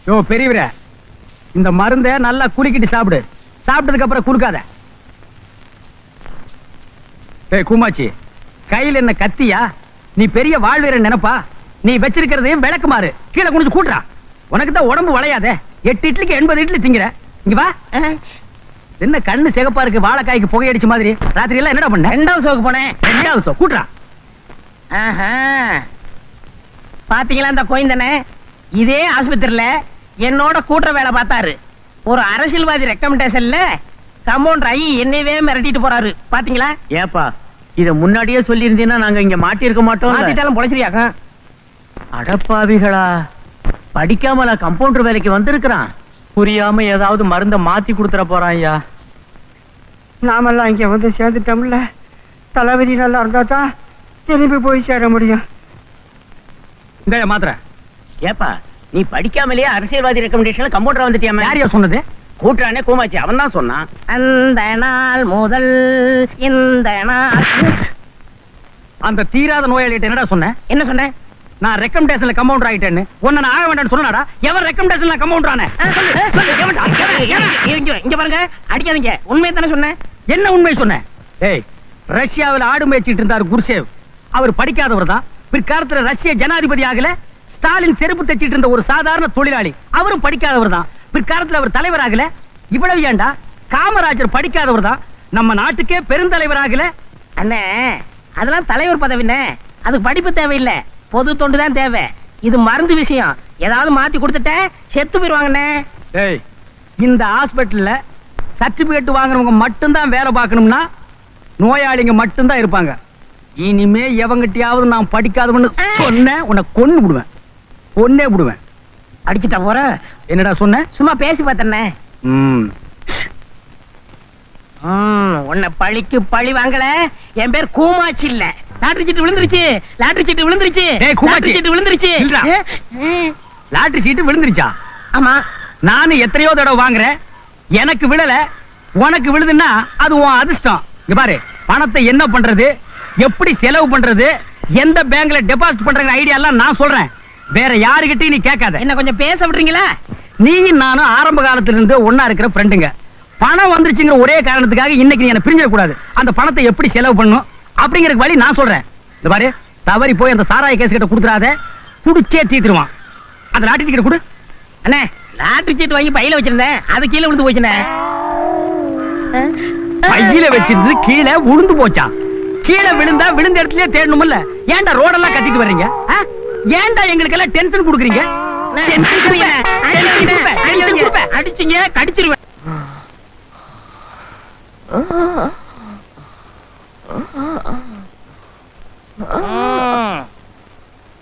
யோ பெரியவரே, இந்த மருந்தை நல்லா குலுக்கிட்டு சாப்பிடு. சாப்பிட்டதுக்கு அப்புறம் குலுக்காத. ஏய் கூமாச்சி, கையில என்ன கத்தியா? நீ பெரிய வாழ்வீரன் நினைப்பா? நீ வச்சிருக்கிறதையும் விளக்குமாறு கீழே குனிஞ்சு கூட்டுறா. உனக்கு தான் உடம்பு வளையாதே. 8 இட்லிக்கு 80 இட்லி திங்கிற. இங்க வா. என்ன கண்ணு சிகப்பா இருக்கு, வாழைக்காய்க்கு புகையடிச்ச மாதிரி. ராத்திரி எல்லாம் என்னடா பண்ண? 2வது ஷோக்கு போனேன். 2வது ஷோ கூட்டுறா. பாத்தீங்களா இந்த கோயந்தனே? இதே ஆஸ்பத்திரியில என்னோட கூட்டுற வேலை பார்த்தாரு. ஒரு அரசியல்வாதி ரெக்கமெண்டேஷன்ல கம்பவுண்டர் ஐ என்னையவே மிரட்டிட்டு போறாரு. பாத்தீங்களா? ஏப்பா, இத முன்னாடியே சொல்லி இருந்தீங்கன்னா நாங்க இங்க மாட்டி இருக்க மாட்டோம். மாத்திட்டாலும் பொழைச்சிரியாக்கா? அடப்பாவிகளா, படிக்காமல கம்பவுண்டர் வேலைக்கு வந்திருக்கிறான். புரியாம ஏதாவது மருந்த மாத்தி கொடுத்துற போறான். ஐயா, நாமெல்லாம் இங்க வந்து சேர்ந்துட்டோம்ல. தளபதி நல்லா இருந்தா தான் திரும்பி போய் சேர முடியும். இந்த மாத்திர. ஏப்பா, நீ படிக்காமலேயே அரசியல்வாதி ரெக்கமெண்டேஷன்ல கம்பவுண்டர் வந்துட்டியாமே? யாரையா சொன்னது? கூட்டுறானே கோமாச்சி, அவன் தான் சொன்னான். அந்த நாள் முதல் இந்த நாள். அந்த தீராத நோயாளிகிட்ட என்னடா சொன்ன? என்ன சொன்னேன்? நான் ரெக்கமெண்டேஷன்ல கம்பவுண்டர் ஆயிட்டேன்னு. உன்னை நான் ஆக வேண்டாம்னு சொன்னாடா? எவன் ரெக்கமெண்டேஷன்ல கம்பவுண்டர் ஆனே? இங்க பாருங்க, அடிக்காதீங்க. உண்மையை தானே சொன்னேன். என்ன உண்மை சொன்னேன்? ஏய், ரஷ்யாவில் ஆடு மேய்ச்சிட்டு இருந்தார் குர்சேவ். அவர் படிக்காதவர் தான். பிற்காலத்துல ரஷ்ய ஜனாதிபதி ஆகல. ஸ்டாலின் செருப்பு தைச்சிட்டு இருந்த ஒரு சாதாரண தொழிலாளி. அவரும் படிக்காதவர் தான். பிற்காலத்துல அவர் தலைவர் ஆகல. இவ்வளவு ஏண்டா, காமராஜர் படிக்காதவர் தான். நம்ம நாட்டுக்கே பெருந்தலைவர் ஆகல. அண்ணே, அதெல்லாம் தலைவர் பதவினே. அதுக்கு படிப்பு தேவையில்லை, பொது தொண்டு தான் தேவை. இது மருந்து விஷயம். ஏதாவது மாத்தி கொடுத்துட்ட செத்து போயிருவாங்கண்ணே. ஏய், இந்த ஹாஸ்பிட்டல்ல சர்டிபிகேட் வாங்குறவங்க மட்டும்தான் வேலை பார்க்கணும்னா நோயாளிங்க மட்டும்தான் இருப்பாங்க. இனிமே எவங்கிட்டயாவது நான் படிக்காதவன்னு சொன்னேன், உன்னை கொன்னு விடுவேன். கொன்னே விடுவேன். அடிச்சுட்டா போற. என்னடா சொன்ன? சும்மா பேசி பார்த்தனே. உன்னை பழிக்கு பழி வாங்கல. என் பேர் கூமாச்சி இல்ல. லாட்டரி சீட்டு விழுந்துருச்சு. லாட்டரி சீட்டு விழுந்துருச்சு. கூமாச்சி சீட்டு விழுந்துருச்சு. லாட்டரி சீட்டு விழுந்துருச்சா? ஆமா. நானும் எத்தனையோ தடவை வாங்குறேன். எனக்கு விழல, உனக்கு விழுதுன்னா அது உன் அதிர்ஷ்டம். இங்க பாரு, பணத்தை என்ன பண்றது, எப்படி செலவு பண்றது, எந்த பேங்க்ல டெபாசிட் பண்ற ஐடியா எல்லாம் நான் சொல்றேன். வேற யாருகிட்டயும் நீ கேட்காத. என்ன கொஞ்சம் பேச விடுறீங்களா? நீயும் நானும் ஆரம்ப காலத்துல இருந்து ஒன்னா இருக்கிற ஃப்ரெண்டுங்க. பணம் வந்துருச்சுங்கிற ஒரே காரணத்துக்காக இன்னைக்கு நீ என்ன பிரிஞ்சிட கூடாது. அந்த பணத்தை எப்படி செலவு பண்ணும் அப்படிங்கிற வழி நான் சொல்றேன். இந்த பாரு, தவறி போய் அந்த சாராய கேஸ் கிட்ட கொடுத்துறாத, குடிச்சே தீத்துருவான். அந்த லாட்டரி டிக்கெட் கொடு. அண்ணே, லாட்டரி சீட்டு வாங்கி பையில வச்சிருந்தேன், அது கீழே விழுந்து போச்சுண்ணே. பையில வச்சிருந்து கீழே விழுந்து போச்சா? கீழே விழுந்தா விழுந்த இடத்துலயே தேடணும்ல. ஏன்டா ரோடெல்லாம் கத்திட்டு வர்றீங்க? ஏன்டா எங்களுக்கு எல்லாம் டென்ஷன் கொடுக்குறீங்க? அடிச்சீங்க, கடிச்சிருவேன்.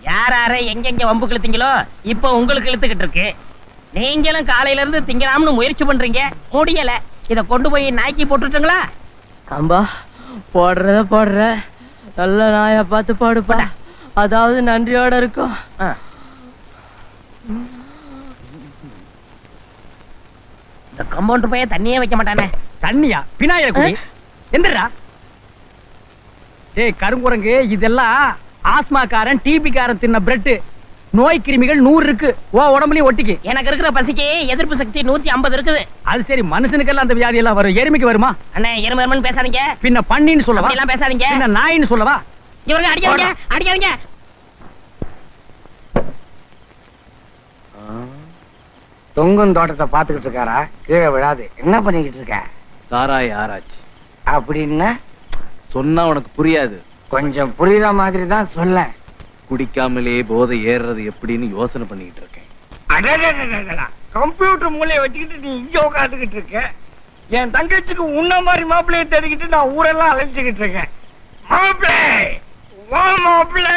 யார எங்க வம்பு கிழத்தீங்களோ இப்ப உங்களுக்கு இழுத்துக்கிட்டு இருக்கு. நீங்களும் காலையில இருந்து திங்கலாம்னு முயற்சி பண்றீங்க, முடியல. இத கொண்டு போய் நாய்க்கு போட்டுட்டுங்களா? அம்பா, போடுற நல்ல நாயா பார்த்து பாடுப்பா. அதாவது நன்றியோட இருக்கும். இந்த கம்பவுண்டர் பைய தண்ணியே வைக்க மாட்டானே. தண்ணியா? பினாயில குடி. எந்திரா. டேய் கருங்குரங்கு, இதெல்லாம் ஆஸ்மாக்காரன் டிபி காரன் தின்ன பிரெட். நோய் கிருமிகள் 100 இருக்கு. ஓ உடம்புலயும் ஒட்டிக்கு. எனக்கு இருக்கிற பசிக்கு எதிர்ப்பு சக்தி 150 இருக்குது. அது சரி, மனுஷனுக்கெல்லாம் அந்த வியாதி எல்லாம் வரும், எருமைக்கு வருமா? அண்ணே, எருமை பேசாதீங்க. பின்ன பண்ணின்னு சொல்லவா? எல்லாம் பேசாதீங்க. பின்ன நாயின்னு சொல்லவா? இவங்க அடிக்காதீங்க, அடிக்காதீங்க. தொங்கும் தோட்டத்தை பாத்துக்கிட்டு இருக்காரா? கீழே விழாது. என்ன பண்ணிக்கிட்டு இருக்க? சாராய ஆராய்ச்சி. அப்படின்னா சொன்னா உனக்கு புரியாது. கொஞ்சம் புரியுற மாதிரி தான் சொல்ல. குடிக்காமலே போதை ஏறுறது எப்படின்னு யோசனை பண்ணிக்கிட்டு இருக்கேன். கம்ப்யூட்டர் மூலையை வச்சுக்கிட்டு நீ இங்க உட்காந்துக்கிட்டு இருக்க. என் தங்கச்சிக்கு உன்ன மாதிரி மாப்பிள்ளையை தேடிக்கிட்டு நான் ஊரெல்லாம் அலைஞ்சுக்கிட்டு இருக்கேன். மாப்பிள்ளை, வா மாப்பிள்ளை.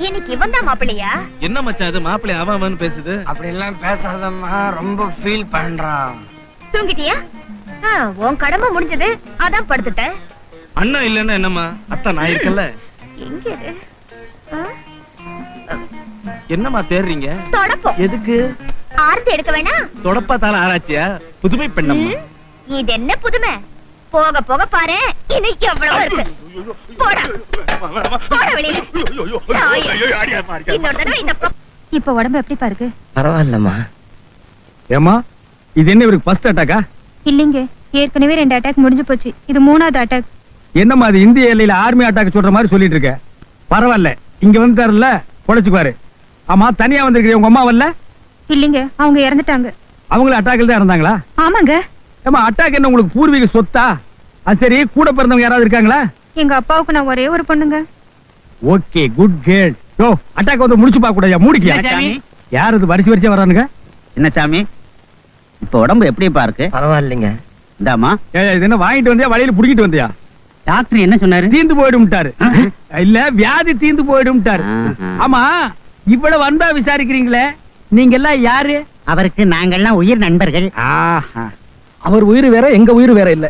இன்னைக்கு இவன் தான் மாப்பிள்ளையா? என்ன மச்சான் இது, மாப்பிள்ளை அவன் பேசுது? அப்படி எல்லாம் பேசாதம்மா, ரொம்ப ஃபீல் பண்றான். தூங்கிட்டியா? உன் கடமை முடிஞ்சது, அதான் படுத்துட்டேன். அண்ணா இல்லன்னா என்னம்மா, அத்தா நான் இருக்கல. எங்க இது? என்னம்மா தேடுறீங்க? தொடப்பம். எதுக்கு? ஆர்த்தி எடுக்க வேணா? தொடப்பாத்தால ஆராய்ச்சியா? புதுமை பெண்ணம்மா. இது என்ன புதுமை? போக போக பாரு இன்னும் எவ்வளவு இருக்கு. போடா போட வெளியில. இன்னொரு தடவை இந்த இப்ப உடம்பு எப்படி பாருக்கு? பரவாயில்லம்மா. ஏமா இது என்ன இவருக்கு ஃபர்ஸ்ட் அட்டாக்கா? இல்லைங்க, ஏற்கனவே 2 அட்டாக் முடிஞ்சு போச்சு. இது 3வது அட்டாக். என்னம்மா அது இந்திய எல்லையில ஆர்மி அட்டாக் சொல்ற மாதிரி சொல்லிட்டு இருக்க? பரவாயில்ல, இங்க வந்துட்டாருல்ல பொழைச்சுக்குவாரு. ஆமா, தனியா வந்திருக்கிற உங்க அம்மா வரல? இல்லைங்க, அவங்க இறந்துட்டாங்க. அவங்களும் அட்டாக்கில் தான் இருந்தாங்களா? ஆமாங்க. ஏமா அட்டாக் என்ன உங்களுக்கு பூர்வீக சொத்தா? அது சரி, கூட பிறந்தவங்க யாராவது இருக்காங்களா? எங்க அப்பாவுக்கு நான் ஒரே ஒரு பொண்ணுங்க. Okay, good girl. யோ அட்டாக் வந்து முடிச்சு பார்க்க கூடாது, மூடிக்கியா? யார் இது வரிசை வரானுங்க? சின்னசாமி, இப்ப உடம்பு எப்படிப்பா இருக்கு? பரவாயில்லைங்க. இந்தாமா. இது என்ன வாங்கிட்டு வந்தியா, வழியில புடிக்கிட்டு வந்தியா? டாக்டர் என்ன சொன்னாரு? தீந்து போயிடும்ட்டாரு. இல்ல, வியாதி தீந்து போயிடும்ட்டாரு. ஆமா, இவ்வளவு அன்பா விசாரிக்கிறீங்களே, நீங்க எல்லாம் யாரு? அவருக்கு நாங்கெல்லாம் உயிர் நண்பர்கள். அவர் உயிர் வேற, எங்க உயிர் வேற இல்ல.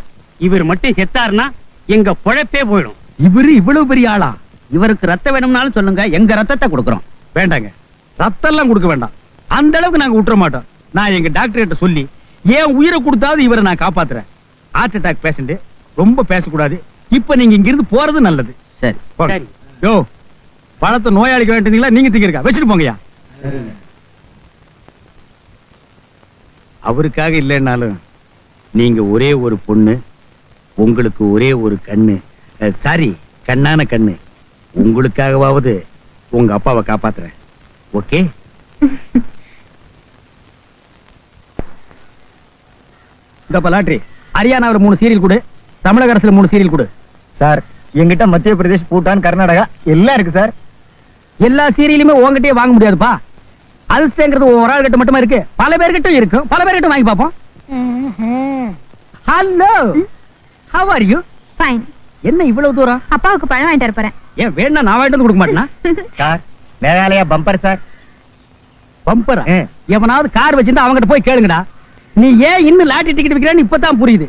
இவர் மட்டும் செத்தாருன்னா எங்க பொழப்பே போயிடும். இவரு இவ்வளவு பெரிய ஆளா? இவருக்கு ரத்தம் வேணும்னாலும் சொல்லுங்க, எங்க ரத்தத்தை கொடுக்கறோம். வேண்டாங்க, ரத்தம் எல்லாம் கொடுக்க வேண்டாம். அந்த அளவுக்கு நாங்க விட்டுற மாட்டோம். நான் எங்க டாக்டர் கிட்ட சொல்லி ஏன் உயிரை கொடுத்தாவது இவரை நான் காப்பாத்துறேன். ஹார்ட் அட்டாக் பேஷண்ட், ரொம்ப பேசக்கூடாது. இப்ப நீங்க இங்க இருந்து போறது நல்லது. சரி. போங்க. யோ பழத்தை நோயாளிக்கு வேண்டியீங்களா, நீங்க திங்கிறீங்க, வச்சுட்டு போங்கயா. அவருக்காக இல்லைன்னாலும் நீங்க ஒரே ஒரு பொண்ணு, உங்களுக்கு ஒரே ஒரு கண்ணு, சாரி கண்ணான கண்ணு. உங்களுக்காகவாவது உங்க அப்பாவை காப்பாத்துறேன். ஓகே? இந்த பலாட்ரி ஹரியானாவில் 3 சீரியல் கொடு, தமிழக அரசுல 3 சீரியல் கொடு. சார், எங்கிட்ட மத்திய பிரதேஷ், பூட்டான், கர்நாடகா எல்லாம் இருக்கு சார். எல்லா சீரியலுமே உங்ககிட்டயே வாங்க முடியாதுப்பா. அல்ஸ்டேங்கிறது ஒரு ஆள் கிட்ட மட்டுமா இருக்கு, பல பேர்கிட்ட இருக்கு. பல பேர்கிட்ட வாங்கி பாப்போம். Hello, how are you? Fine. என்ன இவ்வளவு தூரம்? அப்பாவுக்கு பழம் வாங்கிட்டு வரேன். ஏன் வேணா நான் வாங்கிட்டு வந்து கொடுக்க மாட்டேனா? Sir, Meghalaya bumper sir. பம்பரா? எவனாவது கார் வச்சிருந்தா அவங்கிட்ட போய் கேளுங்கடா. நீ ஏன் இன்னும் லாட்டரி டிக்கெட் விக்கிறேன்னு இப்பதான் புரியுது.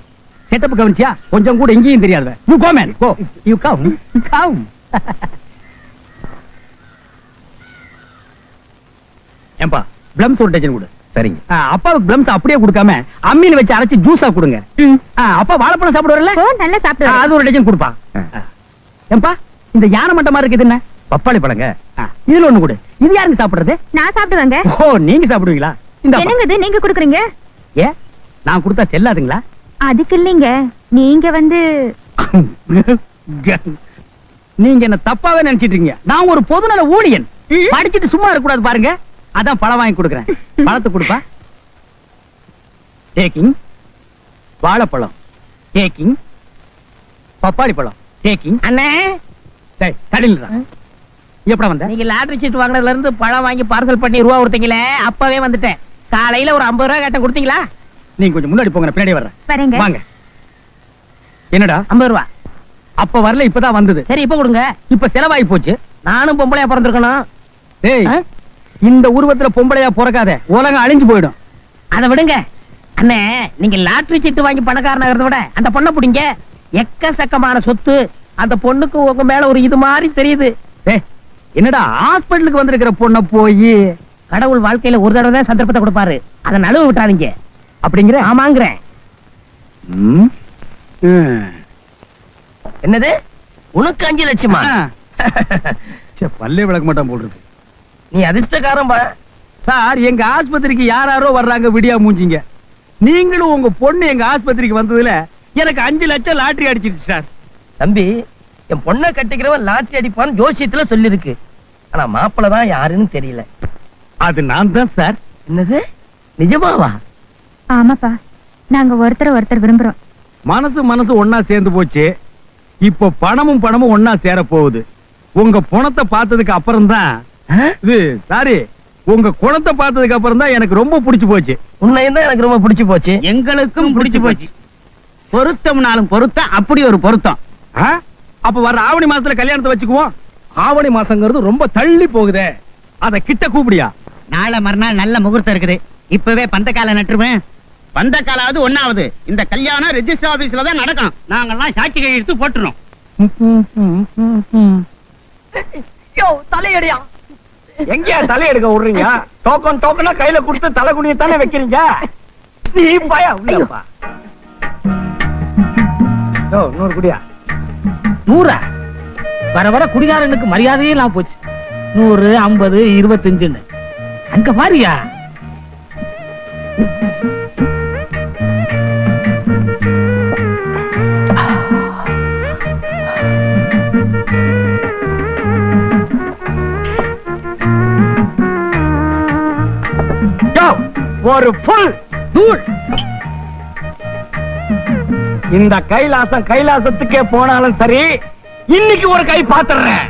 செட்டப் கவனிச்சியா? கொஞ்சம் கூட எங்கேயும் தெரியாது. You go man, go. You come come. ஏம்பா பிளம்ஸ் ஒரு டஜன் கொடு. சரிங்க. அப்பாவுக்கு பிளம்ஸ் அப்படியே கொடுக்காம அம்மியில வச்சு அரைச்சு ஜூஸா கொடுங்க. அப்பா வாழைப்பழம் சாப்பிடுவார்ல? ஓ, நல்லா சாப்பிடுவாரு. அது ஒரு டஜன் கொடுப்பா. ஏம்பா இந்த யானை மட்டமா இருக்குது என்ன? பப்பாளி பழங்க. இதுல ஒண்ணு கொடு. இது யாருங்க சாப்பிடுறது? நான் சாப்பிடுவேங்க. ஓ, நீங்க சாப்பிடுவீங்களா? இந்த என்னங்க இது நீங்க குடுக்குறீங்க? ஏ நான் கொடுத்தா செல்லாதுங்களா? அதுக்கு இல்லைங்க, நீங்க வந்து நீங்க என்ன தப்பாவே நினைச்சிட்டு இருக்கீங்க. நான் ஒரு பொதுநல ஊழியன். படிச்சிட்டு சும்மா இருக்க கூடாது பாருங்க. அதான் பழம் வாங்கி கொடுக்குறேன். பழத்தை கொடுப்பா. டேக்கிங். வாழைப்பழம் டேக்கிங். பப்பாளி பழம் டேக்கிங். அண்ணே, டேய் தடில்றா. எப்பட வந்த? நீங்க லாட்டரி சீட் வாங்குனதுல இருந்து பழம் வாங்கி பார்சல் பண்ணி ரூபா கொடுத்தீங்களே, அப்பவே வந்துட்டேன். காலையில ஒரு 50 ரூபாய் கேட்ட கொடுத்தீங்களா? நீங்க கொஞ்சம் முன்னாடி போங்க, நான் பின்னாடி வர்றேன். வரேங்க. வாங்க. என்னடா 50 ரூபா? அப்ப வரல, இப்பதான் வந்தது. சரி, இப்ப கொடுங்க. இப்ப செலவாகி போச்சு. நானும் பொம்பளையா பிறந்திருக்கணும். டேய், இந்த உருவத்துல பொம்பளையா பிறக்காத, உலகம் அழிஞ்சு போயிடும். அதை விடுங்க அண்ணே. நீங்க லாட்டரி சீட்டு வாங்கி பணக்காரனாகிறத விட அந்த பொண்ணை பிடிங்க. எக்கச்சக்கமான சொத்து. அந்த பொண்ணுக்கு உங்க மேல ஒரு இது மாதிரி தெரியுது. டேய், என்னடா ஹாஸ்பிடலுக்கு வந்திருக்கிற பொண்ண போய் கடவுள் வாழ்க்கையில ஒரு தடவை தான் சந்தர்ப்பத்தை கொடுப்பாரு. அதை நழுவ விட்டாதீங்க. அப்படிங்கிற? ஆமாங்கிறேன். என்னது, உனக்கு 5 லட்சமா? பல்லே விளக்க மாட்டான் போல் இருக்கு. நீ அதிர்ஷ்டக்காரன் பா. சார், எங்க ஆஸ்பத்திரிக்கு யாரோ வர்றாங்க விடியா மூஞ்சிங்க. நீங்களும் உங்க பொண்ணு எங்க ஆஸ்பத்திரிக்கு வந்ததுல எனக்கு 5 லட்சம் லாட்டரி அடிச்சிருச்சு சார். தம்பி, என் பொண்ணை கட்டிக்கிறவன் லாட்டரி அடிப்பான்னு ஜோசியத்துல சொல்லிருக்கு. ஆனா மாப்பிள்ள தான் யாருன்னு தெரியல. அது நான் தான் சார். என்னது, நிஜமாவா? ஆமாப்பா, நாங்க ஒருத்தர் விரும்புறோம். மனசு ஒன்னா சேர்ந்து போச்சு. இப்போ பணமும் ஒன்னா சேர போகுது. உங்க பணத்தை பார்த்ததுக்கு அப்புறம் தான் இது சாரி உங்க குணத்தை பார்த்ததுக்கு அப்புறம் தான் எனக்கு ரொம்ப பிடிச்சு போச்சு. உன்னையும் தான் எனக்கு ரொம்ப பிடிச்சு போச்சு. எங்களுக்கும் பிடிச்சு போச்சு. பொருத்தம்னாலும் பொருத்தம், அப்படி ஒரு பொருத்தம். அப்ப வர்ற ஆவணி மாசத்துல கல்யாணத்தை வச்சுக்குவோம். ஆவணி மாசங்கிறது ரொம்ப தள்ளி போகுதே, அத கிட்ட கூப்பிடியா? நாளை மறுநாள் நல்ல முகூர்த்தம் இருக்குது. இப்பவே பந்தக்கால நட்டுருவேன். பந்தக்காலாவது ஒண்ணாவது இந்த கல்யாணம் ரெஜிஸ்டர் ஆபீஸ்ல தான் நடக்கணும். நாங்கெல்லாம் சாட்சி கையெழுத்து போட்டுறோம். தலையடியா எங்கயா தலை எடுக்க விடுறீங்க? டோக்கனா கையில கொடுத்து தலை குனியத்தானே வைக்கிறீங்க. நீ பயா உள்ளப்பா. யோ 100 குடியா 100 வர வர குடிகாரனுக்கு மரியாதையே இல்லாம போச்சு. 100, 50, 25 அங்க பாரியா. யோ ஒரு ஃபுல் தூள். இந்த கைலாசத்துக்கே போனாலும் சரி, இன்னைக்கு ஒரு கை பாத்துறேன்.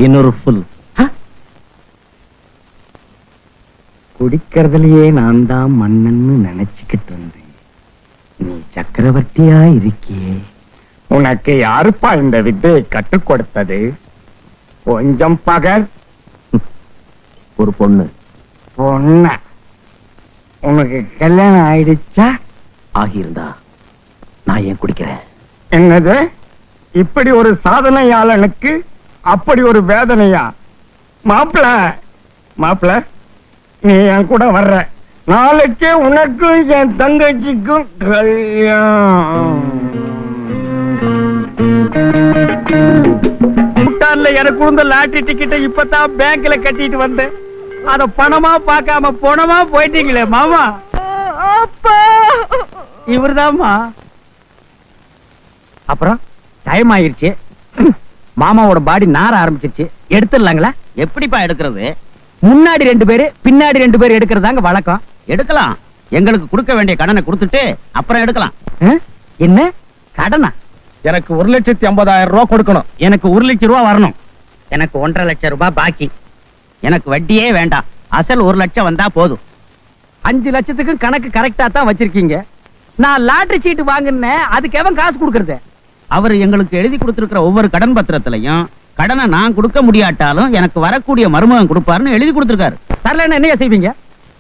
இன்னொரு ஃபுல். குடிக்கிறதுலயே நான் தான் மன்னன்னு நினைச்சுக்கிட்டு இருந்தேன். நீ சக்கரவர்த்தியா இருக்கியே. உனக்கு யாருப்பா இந்த வித்தையை கற்றுக் கொடுத்தது? கொஞ்சம் பகர். ஒரு பொண்ணு. பொண்ண உனக்கு கல்யாணம் ஆயிடுச்சா? ஆகியிருந்தா நான் ஏன் குடிக்கிறேன்? என்னது, இப்படி ஒரு சாதனையாளனுக்கு அப்படி ஒரு வேதனையா? மாப்பிள நீ என் கூட வர்ற. நாளைக்கே உனக்கும் என் தங்கச்சிக்கும் கல்யாணம். பூட்டான்ல எனக்கு இருந்த லாட்டரி டிக்கெட்டை இப்பதான் பேங்க்ல கட்டிட்டு வந்தேன். அத பணமா பார்க்காம போனமா போயிட்டீங்களே மாமா. இவர்தாம்மா. அப்புறம் டைம் ஆயிருச்சு. மாமாவோட பாடி நார ஆரம்பிச்சிருச்சு. எடுத்துடலாங்களா? எப்படிப்பா எடுக்கிறது? முன்னாடி 2 பேரு பின்னாடி 2 பேர் எடுக்கிறதாங்க வழக்கம். எடுக்கலாம். எங்களுக்கு கொடுக்க வேண்டிய கடனை கொடுத்துட்டு அப்புறம் எடுக்கலாம். என்ன கடனா? எனக்கு 1,50,000 ரூபாய் கொடுக்கணும். எனக்கு 1 லட்சம் ரூபாய் வரணும். எனக்கு 1.5 லட்சம் ரூபாய் பாக்கி. எனக்கு வட்டியே வேண்டாம். அசல் 1 லட்சம் வந்தா போதும். 5 லட்சத்துக்கு கணக்கு கரெக்டா தான் வச்சிருக்கீங்க. நான் லாட்டரி சீட்டு வாங்கினேன், அதுக்கு எவன் காசு கொடுக்கறது? அவர் எங்களுக்கு எழுதி கொடுத்திருக்கிற ஒவ்வொரு கடன் பத்திரத்திலையும் கடனை நான் கொடுக்க முடியாட்டாலும் எனக்கு வரக்கூடிய மருமகன் கொடுப்பாருன்னு எழுதி கொடுத்திருக்காரு. தரலன்னா என்ன செய்வீங்க?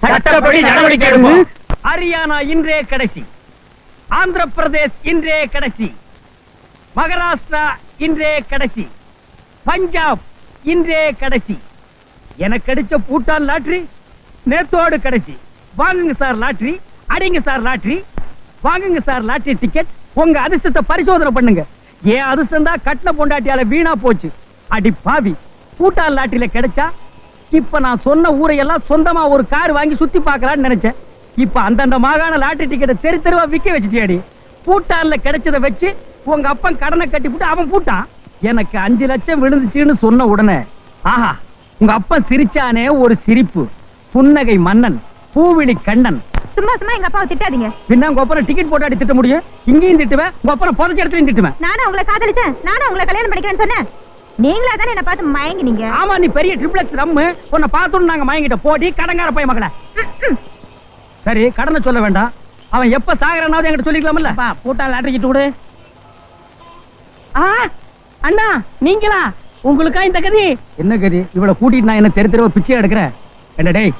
சட்டப்படி நடவடிக்கை எடுப்போம். ஹரியானா இன்றே கடைசி, ஆந்திர பிரதேஷ் இன்றே கடைசி, மகாராஷ்டிரா இன்றே கடைசி, பஞ்சாப் இன்றே கடைசி. எனக்கு அடிச்ச பூட்டான் லாட்டரி நேத்தோடு கடைசி. வாங்குங்க சார் லாட்டரி, அடிங்க சார் லாட்டரி, வாங்குங்க சார் லாட்டரி டிக்கெட். உங்க அதிர்ஷ்டத்தை பரிசோதனை பண்ணுங்க. ஏன் அதிர்ஷ்டம் தான் கட்டின பொண்டாட்டியால வீணா போச்சு. அடி பாவி, பூட்டான் லாட்டரியில கிடைச்சா இப்ப நான் சொன்ன ஊரையெல்லாம் சொந்தமா ஒரு கார் வாங்கி சுத்தி பார்க்கலாம்னு நினைச்சேன். இப்ப அந்தந்த மாகாண லாட்டரி டிக்கெட்டை தெரு தெருவா விக்க வச்சுட்டியாடி. பூட்டான்ல கிடைச்சதை வச்சு உங்க அப்பன் கடனை கட்டி போட்டு அவன் பூட்டான். எனக்கு 5 லட்சம் விழுந்துச்சுன்னு சொன்ன உடனே ஆஹா, உங்க அப்பன் சிரிச்சானே ஒரு சிரிப்பு. புன்னகை மன்னன், பூவிழி கண்ணன். சும்மா எங்க அப்பாவை திட்டாதீங்க. பின்ன உங்க அப்பனை டிக்கெட் போட்டாடி திட்ட முடியும்? இங்கேயும் திட்டுவேன், உங்க அப்பனை புதைச்ச இடத்துலயும் திட்டுவேன். நானும் உங்களை காதலிச்சேன், நானும் உங்களை கல்யாணம் பண்ணிக்கிறேன்னு சொன்னேன். நீங்களா தானே என்ன பார்த்து மயங்கினீங்க. ஆமா, நீ பெரிய ட்ரிப்ளெக்ஸ் ரம்மு. உன்னை பார்த்தோன்னு நாங்க மயங்கிட்ட போடி கடங்கார போய் மகள. சரி, கடனை சொல்ல வேண்டாம். அவன் எப்ப சாகரனாவது என்கிட்ட சொல்லிக்கலாம்ல. பூட்டான் லாட்டரி சீட்டு கொடு. அண்ணா நீங்களா? உங்களுக்கா இந்த கதி? என்ன கதி? இவளை கூட்டிட்டு நான் என்ன தெரு தெருவா பிச்சை எடுக்கிறேன்? என்ன டேய்,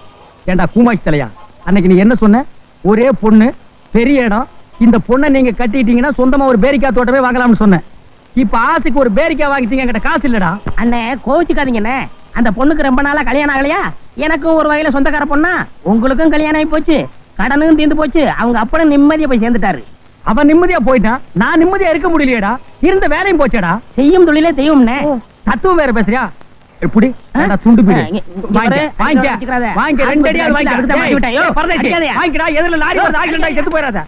ஏண்டா கூமாச்சி தலையா, அன்னைக்கு நீ என்ன சொன்ன? ஒரே பொண்ணு, பெரிய இடம், இந்த பொண்ணை நீங்க கட்டிட்டீங்கன்னா சொந்தமா ஒரு பேரிக்காய் தோட்டமே வாங்கலாம்னு சொன்னேன். இப்ப ஆசைக்கு ஒரு பேரிக்காய் வாங்கிட்டீங்க, என்கிட்ட காசு இல்லடா. அண்ணே கோவிச்சுக்காதீங்கண்ணே. அந்த பொண்ணுக்கு ரொம்ப நாளா கல்யாணம் ஆகலையா? எனக்கும் ஒரு வகையில சொந்தக்கார பொண்ணா. உங்களுக்கும் கல்யாணம் ஆகி போச்சு, கடனும் தீர்ந்து போச்சு. அவங்க அப்பனும் நிம்மதியா போய் சேர்ந்துட்டாரு. அவன் நிம்மதியா போயிட்டான், நான் நிம்மதியா இருக்க முடியலையேடா. இருந்த வேலையும் போச்சேடா. செய்யும் தொழிலே தெய்வம்னே. தத்துவம் வேற பேசுறியா? எப்படி துண்டு பிடி வாங்கிக்க, 2 அடியால் வாங்கிக்க. பரதேசி வாங்கிக்கடா, எதிரில லாரி வருது, ஆக்சிடென்ட் ஆகி செத்து போயிடாத.